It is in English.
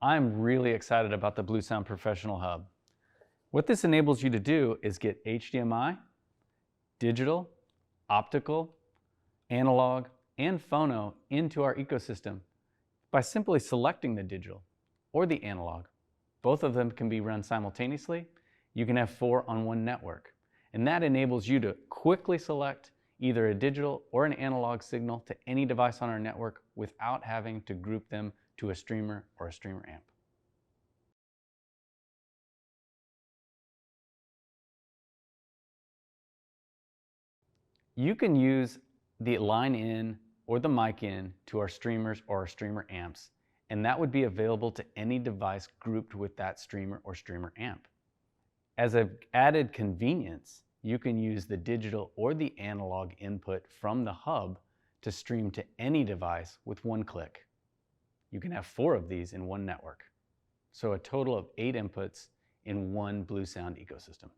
I'm really excited about the Bluesound Professional Hub. What this enables you to do is get HDMI, digital, optical, analog, and phono into our ecosystem by simply selecting the digital or the analog. Both of them can be run simultaneously. You can have 4 on one network. And that enables you to quickly select either a digital or an analog signal to any device on our network without having to group them to a streamer or a streamer amp. You can use the line in or the mic in to our streamers or our streamer amps, and that would be available to any device grouped with that streamer or streamer amp. As an added convenience, you can use the digital or the analog input from the hub to stream to any device with one click. You can have 4 of these in one network, so a total of 8 inputs in one Bluesound ecosystem.